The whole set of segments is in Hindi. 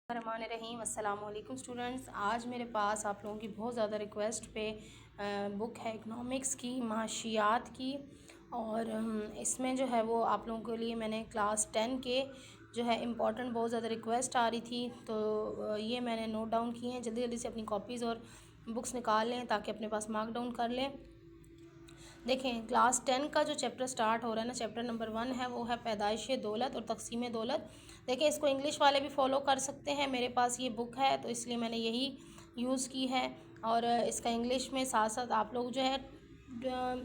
रहीम अस्सलाम वालेकुम स्टूडेंट्स। आज मेरे पास आप लोगों की बहुत ज़्यादा रिक्वेस्ट पे बुक है इकनॉमिक्स की, माशियात की। और इसमें जो है वो आप लोगों के लिए मैंने क्लास 10 के जो है इम्पोर्टेंट बहुत ज़्यादा रिक्वेस्ट आ रही थी, तो ये मैंने नोट डाउन किए हैं। जल्दी जल्दी से अपनी कॉपीज़ और बुक्स निकाल लें ताकि अपने पास मार्क डाउन कर लें। देखें, क्लास 10 का जो चैप्टर स्टार्ट हो रहा है ना, चैप्टर नंबर 1 है, वो है पैदाइश दौलत और तकसीम दौलत। देखें, इसको इंग्लिश वाले भी फॉलो कर सकते हैं। मेरे पास ये बुक है तो इसलिए मैंने यही यूज़ की है। और इसका इंग्लिश में साथ साथ आप लोग जो है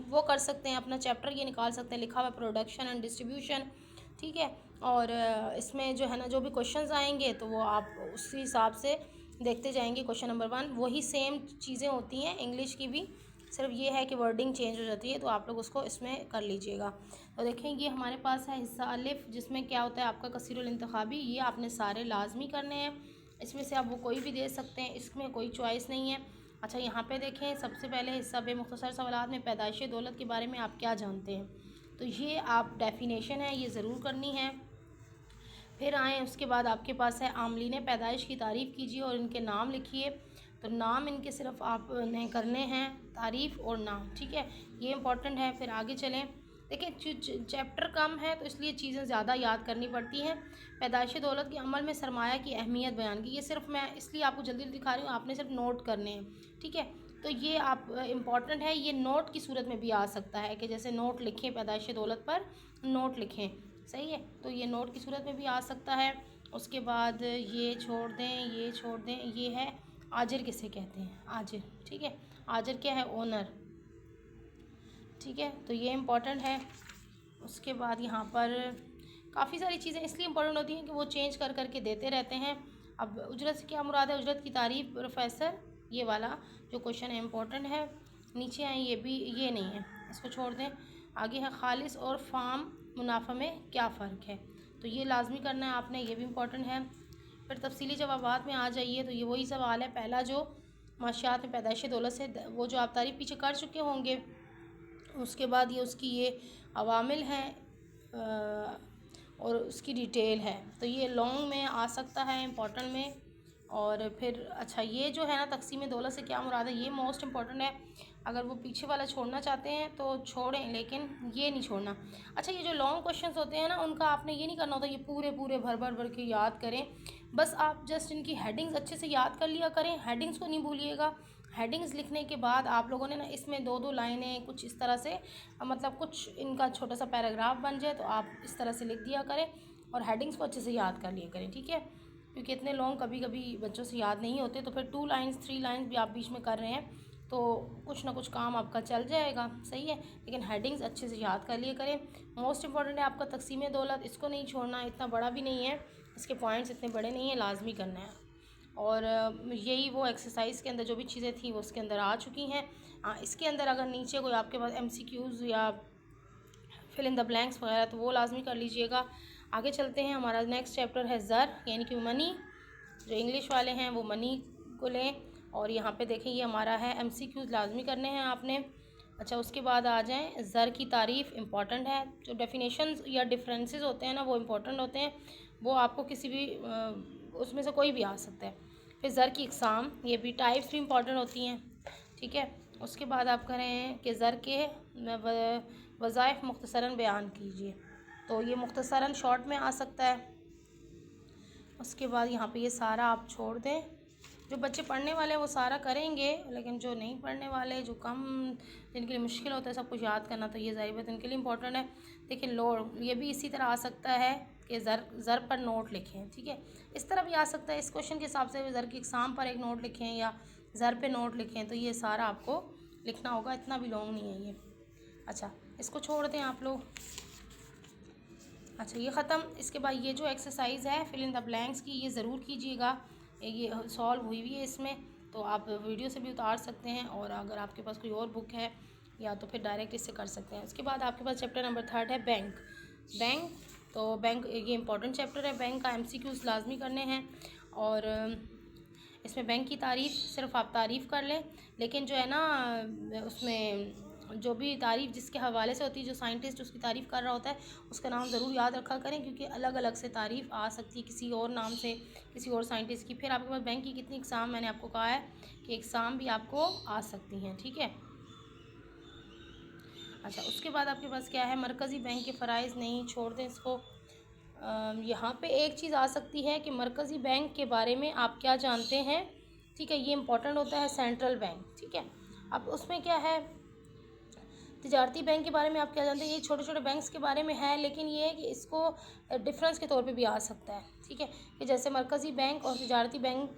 वो कर सकते हैं, अपना चैप्टर ये निकाल सकते हैं, लिखा हुआ प्रोडक्शन एंड डिस्ट्रीब्यूशन, ठीक है। और इसमें जो है ना, जो भी क्वेश्चंस आएंगे तो वो आप उसी हिसाब से देखते जाएंगे। क्वेश्चन नंबर 1 वही सेम चीज़ें होती हैं इंग्लिश की भी, सिर्फ ये है कि वर्डिंग चेंज हो जाती है, तो आप लोग उसको इसमें कर लीजिएगा। तो देखें, ये हमारे पास है हिस्सा अलिफ, जिसमें क्या होता है आपका कसीरुल इंतखाबी। ये आपने सारे लाजमी करने हैं, इसमें से आप वो कोई भी दे सकते हैं, इसमें कोई चॉइस नहीं है। अच्छा, यहाँ पे देखें, सबसे पहले हिस्सा बेमुख्तसर सवालात में पैदाइश दौलत के बारे में आप क्या जानते हैं, तो ये आप डेफिनेशन है ये ज़रूर करनी है। फिर आए उसके बाद आपके पास है आमलीन पैदाइश की तारीफ़ कीजिए और इनके नाम लिखिए। तो नाम इनके सिर्फ आपने करने हैं, तारीफ़ और नाम, ठीक है, ये इंपॉर्टेंट है। फिर आगे चलें। देखिए, चैप्टर कम है तो इसलिए चीज़ें ज़्यादा याद करनी पड़ती हैं। पैदाइश दौलत के अमल में सरमाया की अहमियत बयान की, ये सिर्फ मैं इसलिए आपको जल्दी जल्दी दिखा रही हूँ, आपने सिर्फ नोट करने हैं, ठीक है। तो ये आप इम्पॉर्टेंट है, ये नोट की सूरत में भी आ सकता है कि जैसे नोट लिखें, पैदाइश दौलत पर नोट लिखें, सही है, तो ये नोट की सूरत में भी आ सकता है। उसके बाद ये छोड़ दें, ये छोड़ दें, ये है आजिर किसे कहते हैं, आजिर, ठीक है। आजिर क्या है, ओनर, ठीक है, तो ये इम्पोर्टेंट है। उसके बाद यहाँ पर काफ़ी सारी चीज़ें इसलिए इम्पोर्टेंट होती हैं कि वो चेंज कर कर के देते रहते हैं। अब उजरत से क्या मुराद है, उजरत की तारीफ़ प्रोफेसर, ये वाला जो क्वेश्चन है इम्पोर्टेंट है। नीचे आए, ये भी, ये नहीं है, इसको छोड़ दें। आगे है खालिस और फार्म मुनाफा में क्या फ़र्क है, तो ये लाजमी करना है आपने, ये भी इम्पोर्टेंट है। फिर तफसीली जवाबात में आ जाइए, तो ये वही सवाल है पहला जो माशियात में पैदाइश दौलत से, वो जो आप तारीफ़ पीछे कर चुके होंगे। उसके बाद ये उसकी ये अवामिल हैं और उसकी डिटेल है, तो ये लॉन्ग में आ सकता है, इम्पोर्टेंट में। और फिर अच्छा, ये जो है ना, तकसीम दौलत से क्या मुराद है, ये मोस्ट इम्पॉर्टेंट है। अगर वो पीछे वाला छोड़ना चाहते हैं तो छोड़ें, लेकिन ये नहीं छोड़ना। अच्छा, ये जो लॉन्ग क्वेश्चंस होते हैं ना, उनका आपने ये नहीं करना होता ये पूरे पूरे भर भर भर के याद करें, बस आप जस्ट इनकी हेडिंग्स अच्छे से याद कर लिया करें, हेडिंग्स को नहीं भूलिएगा। हेडिंग्स लिखने के बाद आप लोगों ने ना इसमें दो दो लाइनें कुछ इस तरह से, मतलब कुछ इनका छोटा सा पैराग्राफ बन जाए तो आप इस तरह से लिख दिया करें और हेडिंग्स को अच्छे से याद कर लिया करें, ठीक है। क्योंकि इतने लॉन्ग कभी कभी बच्चों से याद नहीं होते, तो फिर 2 लाइन्स 3 लाइन्स भी आप बीच में कर रहे हैं तो कुछ ना कुछ काम आपका चल जाएगा, सही है। लेकिन हेडिंग्स अच्छे से याद कर लिए करें। मोस्ट इंपॉर्टेंट है आपका तकसीम दौलत, इसको नहीं छोड़ना, इतना बड़ा भी नहीं है, इसके पॉइंट्स इतने बड़े नहीं हैं, लाजमी करना है। और यही वो एक्सरसाइज के अंदर जो भी चीज़ें थी वो उसके अंदर आ चुकी हैं। इसके अंदर अगर नीचे कोई आपके पास MCQs या फिल इन द ब्लैंक्स वगैरह, तो वो लाजमी कर लीजिएगा। आगे चलते हैं, हमारा नेक्स्ट चैप्टर है ज़र, यानी कि मनी। जो इंग्लिश वाले हैं वो मनी को लें, और यहाँ पे देखें ये हमारा है MCQs लाजमी करने हैं आपने। अच्छा, उसके बाद आ जाएं, ज़र की तारीफ़ इम्पॉर्टेंट है। जो डेफिनेशंस या डिफरेंसेस होते हैं ना, वो इम्पॉर्टेंट होते हैं, वो आपको किसी भी उसमें से कोई भी आ सकता है। फिर ज़र की इकसाम, ये भी टाइप्स भी इम्पॉर्टेंट होती हैं, ठीक है। उसके बाद आप करें कि ज़र के वज़ाइफ मुख्तसरन बयान कीजिए, तो ये मुख्तसरन शॉर्ट में आ सकता है। उसके बाद यहाँ पे ये सारा आप छोड़ दें, जो बच्चे पढ़ने वाले हैं वो सारा करेंगे, लेकिन जो नहीं पढ़ने वाले, जो कम, जिनके लिए मुश्किल होता है सब कुछ याद करना, तो ये ज़ाहिर बात उनके लिए इम्पोर्टेंट है। देखिए, लोड, ये भी इसी तरह आ सकता है कि ज़र पर नोट लिखें, ठीक है, इस तरह भी आ सकता है। इस क्वेश्चन के हिसाब से ज़र की एग्ज़ाम पर एक नोट लिखें या ज़र पे नोट लिखें, तो ये सारा आपको लिखना होगा, इतना भी लॉन्ग नहीं है ये। अच्छा, इसको छोड़ दें आप लोग। अच्छा, ये ख़त्म। इसके बाद ये जो एक्सरसाइज है फिल इन द ब्लैंक्स की, ये ज़रूर कीजिएगा, ये सॉल्व हुई हुई है इसमें, तो आप वीडियो से भी उतार सकते हैं, और अगर आपके पास कोई और बुक है या तो फिर डायरेक्ट इससे कर सकते हैं। उसके बाद आपके पास चैप्टर नंबर 3 है बैंक। तो बैंक ये इंपॉर्टेंट चैप्टर है, बैंक का MCQs लाजमी करने हैं। और इसमें बैंक की तारीफ़ सिर्फ आप तारीफ़ कर लें, लेकिन जो है ना उसमें जो भी तारीफ़ जिसके हवाले से होती है, जो साइंटिस्ट उसकी तारीफ़ कर रहा होता है, उसका नाम ज़रूर याद रखा करें, क्योंकि अलग अलग से तारीफ़ आ सकती है किसी और नाम से, किसी और साइंटिस्ट की। फिर आपके पास बैंक की कितनी एग्ज़ाम, मैंने आपको कहा है कि एग्ज़ाम भी आपको आ सकती हैं, ठीक है। अच्छा, उसके बाद आपके पास क्या है, मरकज़ी बैंक के फ़राइज़, नहीं छोड़ दें इसको। यहाँ पे एक चीज़ आ सकती है कि मरकज़ी बैंक के बारे में आप क्या जानते हैं, ठीक है, ये इंपॉर्टेंट होता है, सेंट्रल बैंक, ठीक है। अब उसमें क्या है, तिजारती बैंक के बारे में आप क्या जानते हैं, ये छोटे छोटे बैंक्स के बारे में है, लेकिन ये है कि इसको डिफरेंस के तौर पे भी आ सकता है, ठीक है, कि जैसे मरकज़ी बैंक और तिजारती बैंक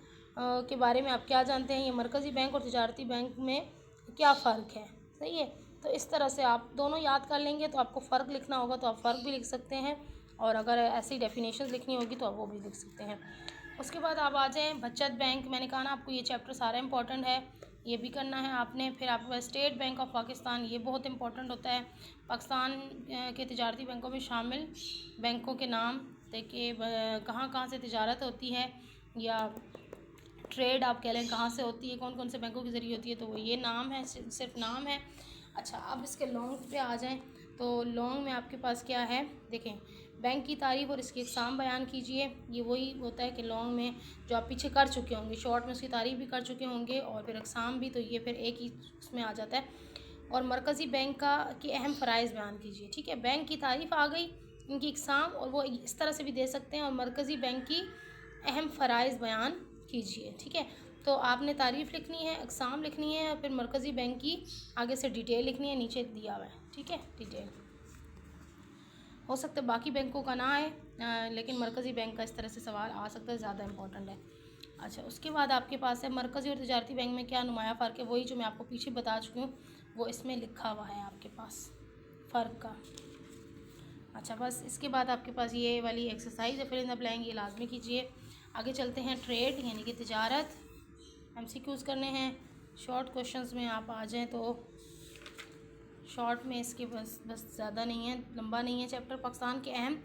के बारे में आप क्या जानते हैं, ये मरकज़ी बैंक और तिजारती बैंक में क्या फ़र्क है, सही है। तो इस तरह से आप दोनों याद कर लेंगे, तो आपको फ़र्क लिखना होगा तो आप फ़र्क भी लिख सकते हैं, और अगर ऐसी डेफिनेशन लिखनी होगी तो आप वो भी लिख सकते हैं। उसके बाद आप आ जाएँ बचत बैंक। मैंने कहा ना आपको ये चैप्टर सारा इंपॉर्टेंट है, ये भी करना है आपने। फिर आपके पास स्टेट बैंक ऑफ पाकिस्तान, ये बहुत इंपॉर्टेंट होता है। पाकिस्तान के तिजारती बैंकों में शामिल बैंकों के नाम, देखिए कहाँ कहाँ से तिजारत होती है, या ट्रेड आप कह लें कहाँ से होती है, कौन कौन से बैंकों के ज़रिए होती है, तो वो ये नाम है, सिर्फ नाम है। अच्छा, अब इसके लॉन्ग पे आ जाएं, तो लॉन्ग में आपके पास क्या है, देखें, बैंक की तारीफ़ और इसकी इकसाम बयान कीजिए। ये वही होता है कि लॉन्ग में जो आप पीछे कर चुके होंगे, शॉर्ट में उसकी तारीफ़ भी कर चुके होंगे और फिर इकसाम भी, तो ये फिर एक ही उसमें आ जाता है। और मरकज़ी बैंक का की अहम फ़राइज़ बयान कीजिए, ठीक है। बैंक की तारीफ़ आ गई, इनकी इकसाम, और वो इस तरह से भी दे सकते हैं, और मरकज़ी बैंक की अहम फ़राइज़ बयान कीजिए, ठीक है। तो आपने तारीफ़ लिखनी है, इकसाम लिखनी है, और फिर मरकज़ी बैंक की आगे से डिटेल लिखनी है, नीचे दिया हुआ है, ठीक है, डिटेल। हो सकता है बाकी बैंकों का ना आए, लेकिन मरकज़ी बैंक का इस तरह से सवाल आ सकता है, ज़्यादा इंपॉर्टेंट है। अच्छा, उसके बाद आपके पास है मरकज़ी और तिजारती बैंक में क्या नुमाया फ़र्क है, वही जो मैं आपको पीछे बता चुकी हूँ, वो इसमें लिखा हुआ है आपके पास फ़र्क का। अच्छा, बस इसके बाद आपके पास ये वाली एक्सरसाइज है, फिल इन द ब्लैंक, ये लाजमी कीजिए। आगे चलते हैं, ट्रेड यानी कि तिजारत, MCQs करने हैं। शॉर्ट क्वेश्चंस में आप आ जाएँ तो शॉर्ट में इसके बस ज़्यादा नहीं है, लंबा नहीं है चैप्टर। पाकिस्तान के अहम